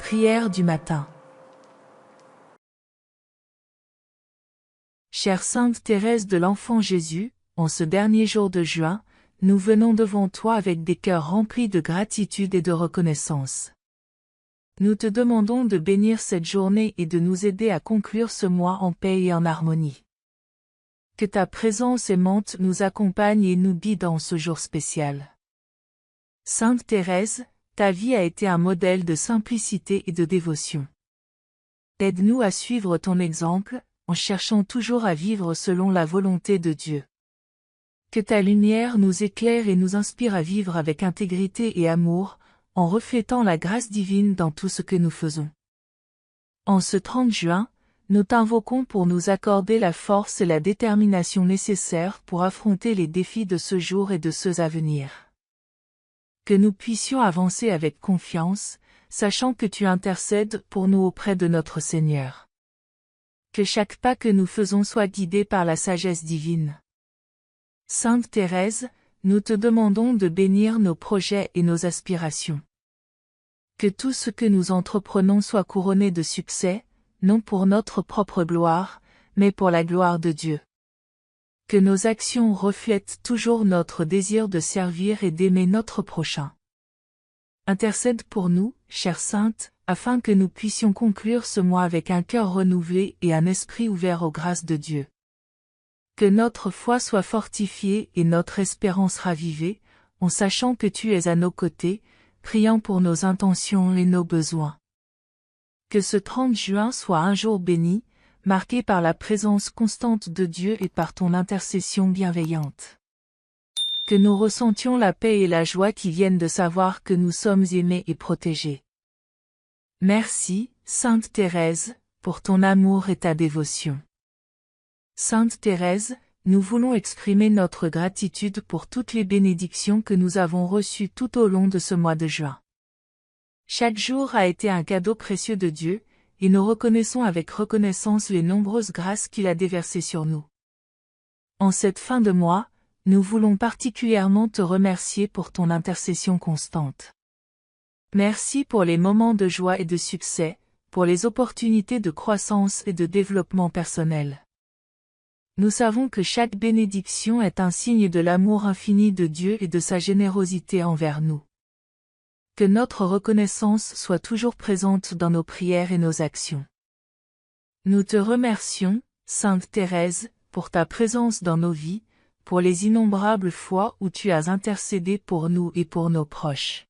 Prière du matin. Chère Sainte Thérèse de l'Enfant Jésus, en ce dernier jour de juin, nous venons devant toi avec des cœurs remplis de gratitude et de reconnaissance. Nous te demandons de bénir cette journée et de nous aider à conclure ce mois en paix et en harmonie. Que ta présence aimante nous accompagne et nous guide en ce jour spécial. Sainte Thérèse, ta vie a été un modèle de simplicité et de dévotion. Aide-nous à suivre ton exemple, en cherchant toujours à vivre selon la volonté de Dieu. Que ta lumière nous éclaire et nous inspire à vivre avec intégrité et amour, en reflétant la grâce divine dans tout ce que nous faisons. En ce 30 juin, nous t'invoquons pour nous accorder la force et la détermination nécessaires pour affronter les défis de ce jour et de ceux à venir. Que nous puissions avancer avec confiance, sachant que tu intercèdes pour nous auprès de notre Seigneur. Que chaque pas que nous faisons soit guidé par la sagesse divine. Sainte Thérèse, nous te demandons de bénir nos projets et nos aspirations. Que tout ce que nous entreprenons soit couronné de succès, non pour notre propre gloire, mais pour la gloire de Dieu. Que nos actions reflètent toujours notre désir de servir et d'aimer notre prochain. Intercède pour nous, chère Sainte, afin que nous puissions conclure ce mois avec un cœur renouvelé et un esprit ouvert aux grâces de Dieu. Que notre foi soit fortifiée et notre espérance ravivée, en sachant que tu es à nos côtés, priant pour nos intentions et nos besoins. Que ce 30 juin soit un jour béni, marqué par la présence constante de Dieu et par ton intercession bienveillante. Que nous ressentions la paix et la joie qui viennent de savoir que nous sommes aimés et protégés. Merci, Sainte Thérèse, pour ton amour et ta dévotion. Sainte Thérèse, nous voulons exprimer notre gratitude pour toutes les bénédictions que nous avons reçues tout au long de ce mois de juin. Chaque jour a été un cadeau précieux de Dieu, et nous reconnaissons avec reconnaissance les nombreuses grâces qu'il a déversées sur nous. En cette fin de mois, nous voulons particulièrement te remercier pour ton intercession constante. Merci pour les moments de joie et de succès, pour les opportunités de croissance et de développement personnel. Nous savons que chaque bénédiction est un signe de l'amour infini de Dieu et de sa générosité envers nous. Que notre reconnaissance soit toujours présente dans nos prières et nos actions. Nous te remercions, Sainte Thérèse, pour ta présence dans nos vies, pour les innombrables fois où tu as intercédé pour nous et pour nos proches.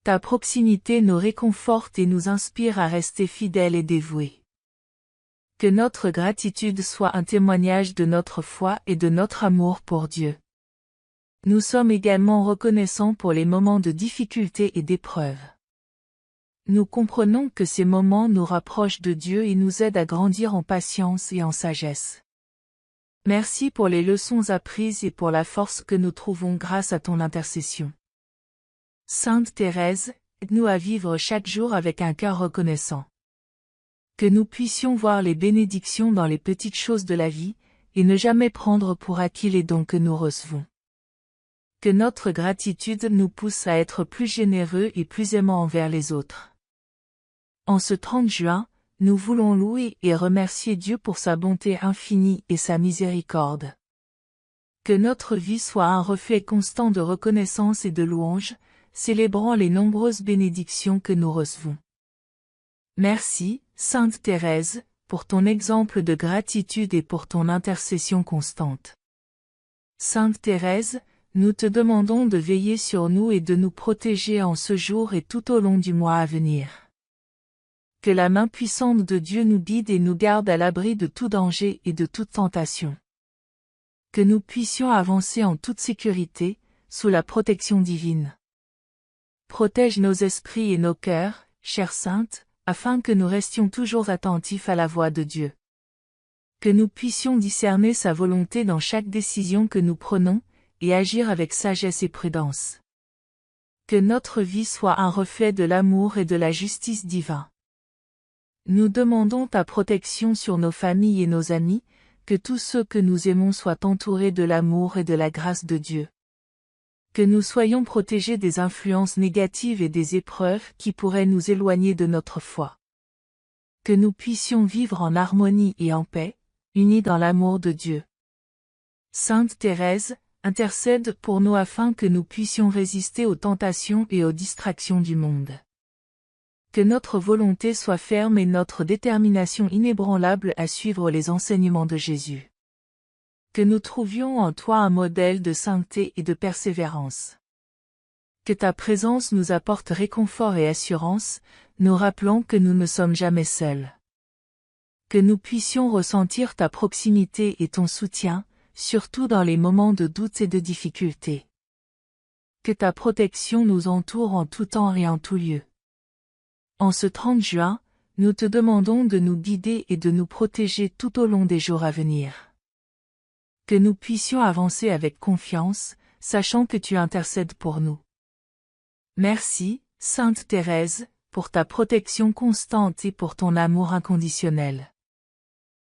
Ta proximité nous réconforte et nous inspire à rester fidèles et dévoués. Que notre gratitude soit un témoignage de notre foi et de notre amour pour Dieu. Nous sommes également reconnaissants pour les moments de difficulté et d'épreuve. Nous comprenons que ces moments nous rapprochent de Dieu et nous aident à grandir en patience et en sagesse. Merci pour les leçons apprises et pour la force que nous trouvons grâce à ton intercession. Sainte Thérèse, aide-nous à vivre chaque jour avec un cœur reconnaissant. Que nous puissions voir les bénédictions dans les petites choses de la vie, et ne jamais prendre pour acquis les dons que nous recevons. Que notre gratitude nous pousse à être plus généreux et plus aimants envers les autres. En ce 30 juin, nous voulons louer et remercier Dieu pour sa bonté infinie et sa miséricorde. Que notre vie soit un reflet constant de reconnaissance et de louange, célébrant les nombreuses bénédictions que nous recevons. Merci, Sainte Thérèse, pour ton exemple de gratitude et pour ton intercession constante. Sainte Thérèse, nous te demandons de veiller sur nous et de nous protéger en ce jour et tout au long du mois à venir. Que la main puissante de Dieu nous guide et nous garde à l'abri de tout danger et de toute tentation. Que nous puissions avancer en toute sécurité, sous la protection divine. Protège nos esprits et nos cœurs, chère Sainte, afin que nous restions toujours attentifs à la voix de Dieu. Que nous puissions discerner sa volonté dans chaque décision que nous prenons, et agir avec sagesse et prudence. Que notre vie soit un reflet de l'amour et de la justice divin. Nous demandons ta protection sur nos familles et nos amis, que tous ceux que nous aimons soient entourés de l'amour et de la grâce de Dieu. Que nous soyons protégés des influences négatives et des épreuves qui pourraient nous éloigner de notre foi. Que nous puissions vivre en harmonie et en paix, unis dans l'amour de Dieu. Sainte Thérèse, intercède pour nous afin que nous puissions résister aux tentations et aux distractions du monde. Que notre volonté soit ferme et notre détermination inébranlable à suivre les enseignements de Jésus. Que nous trouvions en toi un modèle de sainteté et de persévérance. Que ta présence nous apporte réconfort et assurance, nous rappelant que nous ne sommes jamais seuls. Que nous puissions ressentir ta proximité et ton soutien, surtout dans les moments de doute et de difficulté. Que ta protection nous entoure en tout temps et en tout lieu. En ce 30 juin, nous te demandons de nous guider et de nous protéger tout au long des jours à venir. Que nous puissions avancer avec confiance, sachant que tu intercèdes pour nous. Merci, Sainte Thérèse, pour ta protection constante et pour ton amour inconditionnel.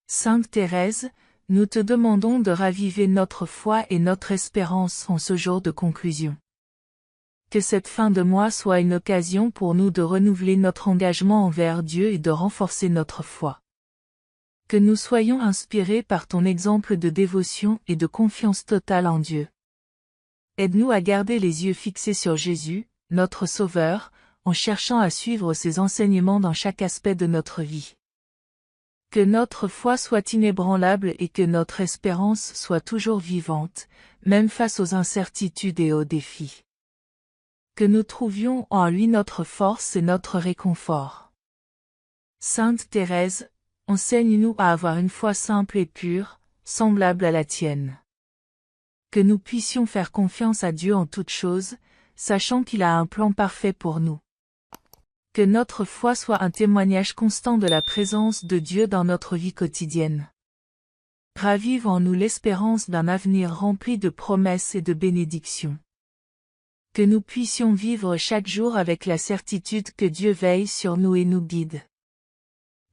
Sainte Thérèse, nous te demandons de raviver notre foi et notre espérance en ce jour de conclusion. Que cette fin de mois soit une occasion pour nous de renouveler notre engagement envers Dieu et de renforcer notre foi. Que nous soyons inspirés par ton exemple de dévotion et de confiance totale en Dieu. Aide-nous à garder les yeux fixés sur Jésus, notre Sauveur, en cherchant à suivre ses enseignements dans chaque aspect de notre vie. Que notre foi soit inébranlable et que notre espérance soit toujours vivante, même face aux incertitudes et aux défis. Que nous trouvions en lui notre force et notre réconfort. Sainte Thérèse, enseigne-nous à avoir une foi simple et pure, semblable à la tienne. Que nous puissions faire confiance à Dieu en toutes choses, sachant qu'il a un plan parfait pour nous. Que notre foi soit un témoignage constant de la présence de Dieu dans notre vie quotidienne. Ravive en nous l'espérance d'un avenir rempli de promesses et de bénédictions. Que nous puissions vivre chaque jour avec la certitude que Dieu veille sur nous et nous guide.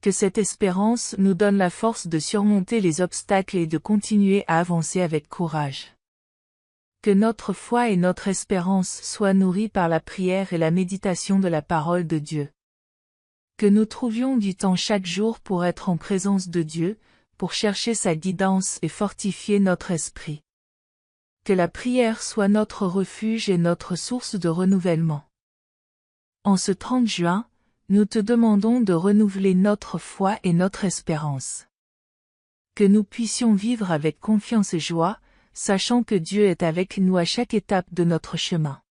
Que cette espérance nous donne la force de surmonter les obstacles et de continuer à avancer avec courage. Que notre foi et notre espérance soient nourries par la prière et la méditation de la parole de Dieu. Que nous trouvions du temps chaque jour pour être en présence de Dieu, pour chercher sa guidance et fortifier notre esprit. Que la prière soit notre refuge et notre source de renouvellement. En ce 30 juin, nous te demandons de renouveler notre foi et notre espérance. Que nous puissions vivre avec confiance et joie, sachant que Dieu est avec nous à chaque étape de notre chemin.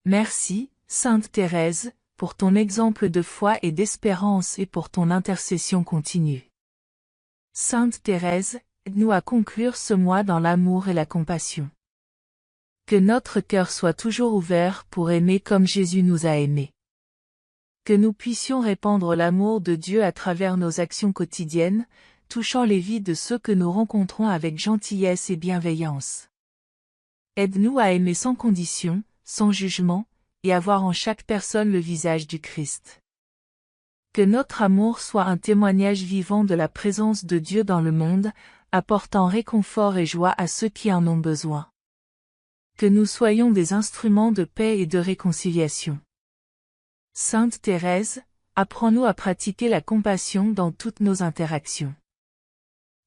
Merci, Sainte Thérèse, pour ton exemple de foi et d'espérance et pour ton intercession continue. Sainte Thérèse, aide-nous à conclure ce mois dans l'amour et la compassion. Que notre cœur soit toujours ouvert pour aimer comme Jésus nous a aimés. Que nous puissions répandre l'amour de Dieu à travers nos actions quotidiennes, touchant les vies de ceux que nous rencontrons avec gentillesse et bienveillance. Aide-nous à aimer sans condition, sans jugement, et à voir en chaque personne le visage du Christ. Que notre amour soit un témoignage vivant de la présence de Dieu dans le monde, apportant réconfort et joie à ceux qui en ont besoin. Que nous soyons des instruments de paix et de réconciliation. Sainte Thérèse, apprends-nous à pratiquer la compassion dans toutes nos interactions.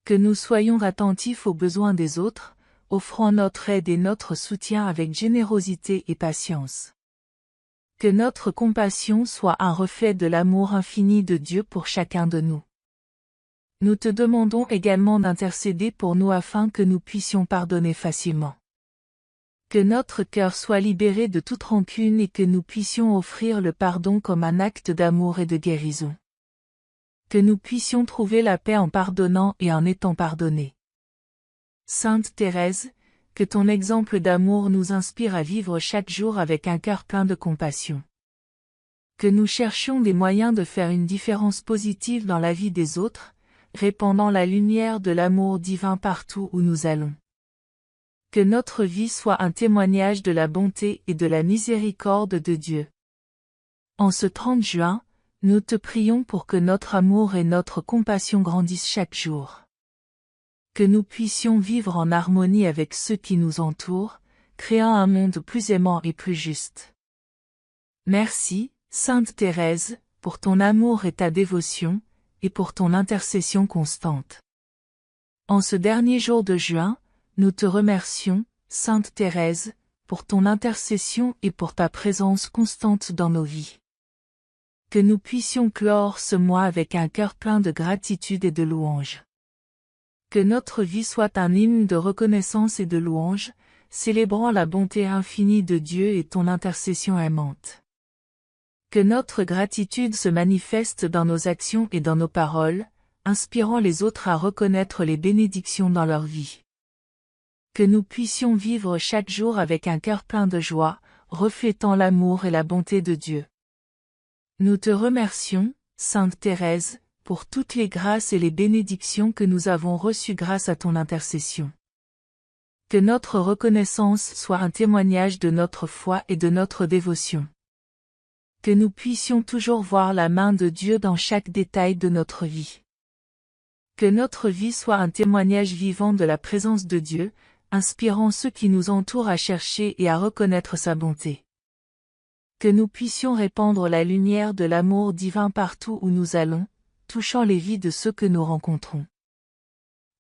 Que nous soyons attentifs aux besoins des autres, offrant notre aide et notre soutien avec générosité et patience. Que notre compassion soit un reflet de l'amour infini de Dieu pour chacun de nous. Nous te demandons également d'intercéder pour nous afin que nous puissions pardonner facilement. Que notre cœur soit libéré de toute rancune et que nous puissions offrir le pardon comme un acte d'amour et de guérison. Que nous puissions trouver la paix en pardonnant et en étant pardonnés. Sainte Thérèse, que ton exemple d'amour nous inspire à vivre chaque jour avec un cœur plein de compassion. Que nous cherchions des moyens de faire une différence positive dans la vie des autres, répandant la lumière de l'amour divin partout où nous allons. Que notre vie soit un témoignage de la bonté et de la miséricorde de Dieu. En ce 30 juin, nous te prions pour que notre amour et notre compassion grandissent chaque jour. Que nous puissions vivre en harmonie avec ceux qui nous entourent, créant un monde plus aimant et plus juste. Merci, Sainte Thérèse, pour ton amour et ta dévotion, et pour ton intercession constante. En ce dernier jour de juin, nous te remercions, Sainte Thérèse, pour ton intercession et pour ta présence constante dans nos vies. Que nous puissions clore ce mois avec un cœur plein de gratitude et de louange. Que notre vie soit un hymne de reconnaissance et de louange, célébrant la bonté infinie de Dieu et ton intercession aimante. Que notre gratitude se manifeste dans nos actions et dans nos paroles, inspirant les autres à reconnaître les bénédictions dans leur vie. Que nous puissions vivre chaque jour avec un cœur plein de joie, reflétant l'amour et la bonté de Dieu. Nous te remercions, Sainte Thérèse, pour toutes les grâces et les bénédictions que nous avons reçues grâce à ton intercession. Que notre reconnaissance soit un témoignage de notre foi et de notre dévotion. Que nous puissions toujours voir la main de Dieu dans chaque détail de notre vie. Que notre vie soit un témoignage vivant de la présence de Dieu, inspirant ceux qui nous entourent à chercher et à reconnaître sa bonté. Que nous puissions répandre la lumière de l'amour divin partout où nous allons, touchant les vies de ceux que nous rencontrons.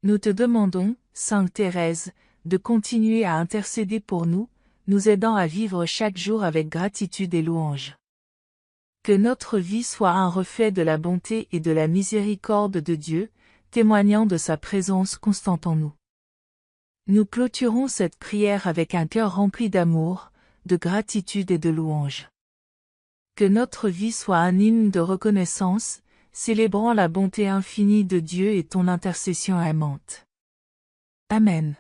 Nous te demandons, Sainte Thérèse, de continuer à intercéder pour nous, nous aidant à vivre chaque jour avec gratitude et louange. Que notre vie soit un reflet de la bonté et de la miséricorde de Dieu, témoignant de sa présence constante en nous. Nous clôturons cette prière avec un cœur rempli d'amour, de gratitude et de louange. Que notre vie soit un hymne de reconnaissance, célébrant la bonté infinie de Dieu et ton intercession aimante. Amen.